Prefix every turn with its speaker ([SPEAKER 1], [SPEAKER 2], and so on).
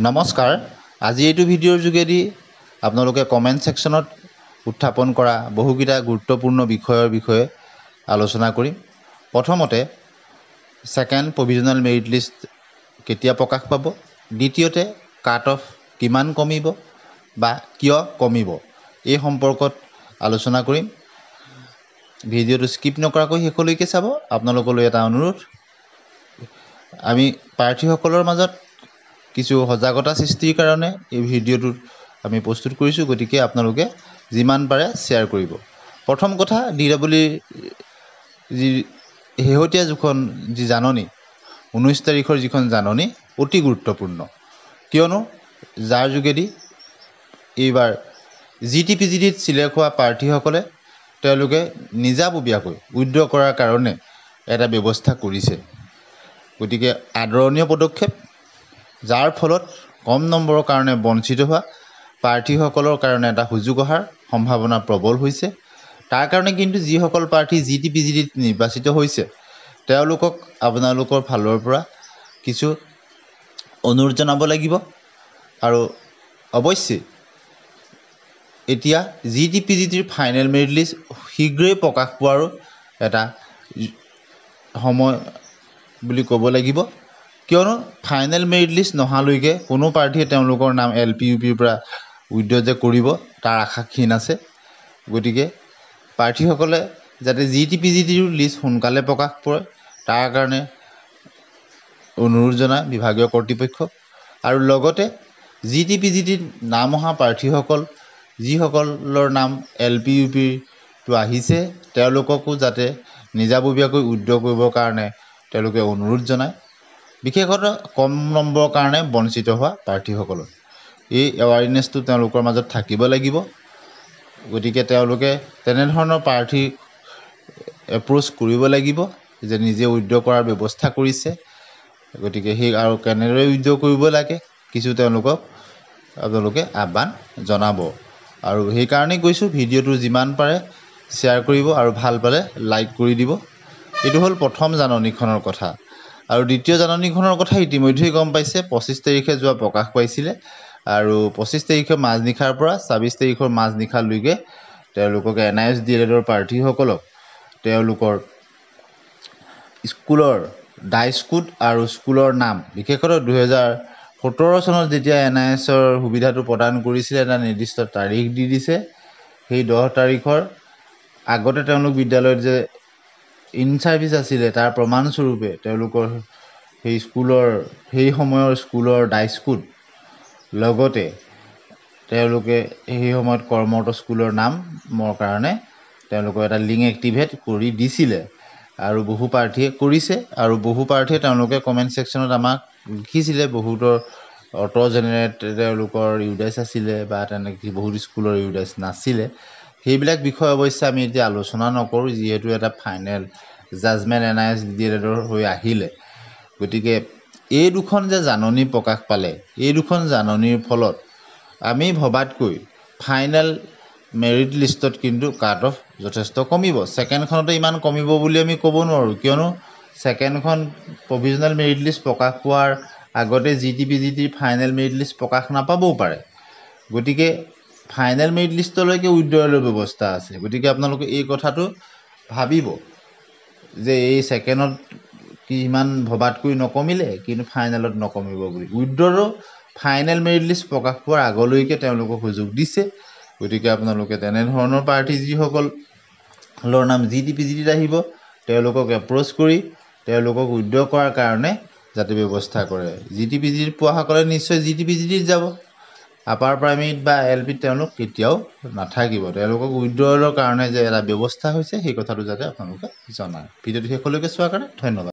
[SPEAKER 1] নমস্কাৰ আজি এইটো ভিডিঅ'ৰ যোগেদি আপোনালোকে কমেন্ট সেকশনত উত্থাপন কৰা বহুকিটা গুৰুত্বপূৰ্ণ বিষয়ৰ বিষয়ে আলোচনা কৰিম। প্ৰথমতে সেকেন্ড প্ৰভিজনাল মেৰিট লিষ্ট কেতিয়া প্ৰকাশ পাব, দ্বিতীয়তে কাট অফ কিমান কমিব বা কিয় কমিব এই সম্পৰ্কত আলোচনা কৰিম। ভিডিঅ'টো স্কিপ নকৰাকৈ শেষলৈকে চাব। আপোনালোকলৈ এটা অনুৰোধ, আমি প্ৰাৰ্থীসকলৰ মাজত কিছু সজাগতা সৃষ্টিৰ কাৰণে এই ভিডিঅ'টো আমি প্ৰস্তুত কৰিছোঁ, গতিকে আপোনালোকে যিমান পাৰে শ্বেয়াৰ কৰিব। প্ৰথম কথা, DWE যি শেহতীয়া যি জাননী 19 তাৰিখৰ যিখন জাননী অতি গুৰুত্বপূৰ্ণ, কিয়নো যাৰ যোগেদি এইবাৰ GT/PGDত চিলেক্ট হোৱা প্ৰাৰ্থীসকলে তেওঁলোকে নিজাববীয়াকৈ উইথড্ৰ কৰাৰ কাৰণে এটা ব্যৱস্থা কৰিছে। গতিকে আদৰণীয় পদক্ষেপ, যাৰ ফলত কম নম্বৰৰ কাৰণে বঞ্চিত হোৱা প্ৰাৰ্থীসকলৰ কাৰণে এটা সুযোগ অহাৰ সম্ভাৱনা প্ৰবল হৈছে। তাৰ কাৰণে কিন্তু যিসকল প্ৰাৰ্থী GT/PGDত নিৰ্বাচিত হৈছে তেওঁলোকক আপোনালোকৰ ফালৰ পৰা কিছু অনুৰোধ জনাব লাগিব। আৰু অৱশ্যে এতিয়া GT/PGDৰ ফাইনেল মেৰিট লিষ্ট শীঘ্ৰেই প্ৰকাশ পোৱাৰো এটা সময় বুলি ক'ব লাগিব, কিয়নো ফাইনেল মেৰিট লিষ্ট নহালৈকে কোনো প্ৰাৰ্থীয়ে তেওঁলোকৰ নাম LP/UPৰ পৰা উইথড্ৰ যে কৰিব তাৰ আশা ক্ষীণ আছে। গতিকে প্ৰাৰ্থীসকলে যাতে GT/PGDৰ লিষ্ট সোনকালে প্ৰকাশ কৰে তাৰ কাৰণে অনুৰোধ জনায় বিভাগীয় কৰ্তৃপক্ষক। আৰু লগতে GT/PGDত নাম অহা প্ৰাৰ্থীসকল যিসকলৰ নাম LP/UPটো আহিছে তেওঁলোককো যাতে নিজাববীয়াকৈ উইথড্ৰ কৰিবৰ কাৰণে তেওঁলোকে অনুৰোধ জনায়, বিশেষতঃ কম নম্বৰৰ কাৰণে বঞ্চিত হোৱা প্ৰাৰ্থীসকলৰ এই এৱাৰনেছটো তেওঁলোকৰ মাজত থাকিব লাগিব। গতিকে তেওঁলোকে তেনেধৰণৰ প্ৰাৰ্থী এপ্ৰ'চ কৰিব লাগিব যে নিজে উইথড্ৰ কৰাৰ ব্যৱস্থা কৰিছে। গতিকে সেই আৰু কেনেদৰে উইথড্ৰ কৰিব লাগে কিছু তেওঁলোকক আপোনালোকে আহ্বান জনাব। আৰু সেইকাৰণেই কৈছোঁ, ভিডিঅ'টো যিমান পাৰে শ্বেয়াৰ কৰিব আৰু ভাল পালে লাইক কৰি দিব। এইটো হ'ল প্ৰথম জাননীখনৰ কথা। আৰু দ্বিতীয় জাননীখনৰ কথা ইতিমধ্যেই গম পাইছে, 25 তাৰিখে যোৱা প্ৰকাশ পাইছিলে। আৰু 25 তাৰিখে মাজনিশাৰ পৰা 26 তাৰিখৰ মাজনিশালৈকে তেওঁলোকক NIS DLEDৰ প্ৰাৰ্থীসকলক তেওঁলোকৰ স্কুলৰ ডাইচ কোড আৰু স্কুলৰ নাম, বিশেষতঃ 2017 চনত যেতিয়া NISৰ সুবিধাটো প্ৰদান কৰিছিলে এটা নিৰ্দিষ্ট তাৰিখ দি দিছে। সেই 10 তাৰিখৰ আগতে তেওঁলোক বিদ্যালয়ত যে ইন ছাৰ্ভিচ আছিলে তাৰ প্ৰমাণস্বৰূপে তেওঁলোকৰ সেই সময়ৰ স্কুলৰ ডাইচ কোড, লগতে তেওঁলোকে সেই সময়ত কৰ্মৰত স্কুলৰ নামৰ কাৰণে তেওঁলোকৰ এটা লিংক এক্টিভেট কৰি দিছিলে। আৰু বহু প্ৰাৰ্থীয়ে কৰিছে আৰু বহু প্ৰাৰ্থীয়ে তেওঁলোকে কমেণ্ট ছেকশ্যনত আমাক লিখিছিলে বহুতৰ অটো জেনেৰেট তেওঁলোকৰ ইউডাইচ আছিলে বা তেনেকৈ বহুত স্কুলৰ ইউডাইচ নাছিলে। সেইবিলাক বিষয় অৱশ্যে আমি এতিয়া আলোচনা নকৰোঁ, যিহেতু এটা ফাইনেল জাজমেণ্ট NIS DLEDৰ হৈ আহিলে। গতিকে এই দুখন যে জাননী প্ৰকাশ পালে, এই দুখন জাননীৰ ফলত আমি ভবাতকৈ ফাইনেল মেৰিট লিষ্টত কিন্তু কাট অফ যথেষ্ট কমিব। ছেকেণ্ডখনতে ইমান কমিব বুলি আমি ক'ব নোৱাৰোঁ, কিয়নো ছেকেণ্ডখন প্ৰভিজনেল মেৰিট লিষ্ট প্ৰকাশ পোৱাৰ আগতে GT/PGDৰ ফাইনেল মেৰিট লিষ্ট প্ৰকাশ নাপাবও পাৰে। গতিকে ফাইনেল মেৰিট লিষ্টলৈকে উইথড্ৰলৰ ব্যৱস্থা আছে। গতিকে আপোনালোকে এই কথাটো ভাবিব যে এই ছেকেণ্ডত ইমান ভবাতকৈ নকমিলে কিন্তু ফাইনেলত নকমিব বুলি। উইথড্ৰৰো ফাইনেল মেৰিট লিষ্ট প্ৰকাশ পোৱাৰ আগলৈকে তেওঁলোকক সুযোগ দিছে। গতিকে আপোনালোকে তেনেধৰণৰ প্ৰাৰ্থী যিসকলৰ নাম GT/PGDত আহিব তেওঁলোকক এপ্ৰ'চ কৰি তেওঁলোকক উইথড্ৰ কৰাৰ কাৰণে যাতে ব্যৱস্থা কৰে। GT/PGDত পোৱাসকলে নিশ্চয় GT/PGDত যাব। আপাৰ প্ৰাইমেৰীত বা LPত তেওঁলোক কেতিয়াও নাথাকিব। তেওঁলোকক উইথড্ৰলৰ কাৰণে যে এটা ব্যৱস্থা হৈছে সেই কথাটো যাতে আপোনালোকে জনায়। ভিডিঅ'টো শেষলৈকে চোৱাৰ কাৰণে ধন্যবাদ।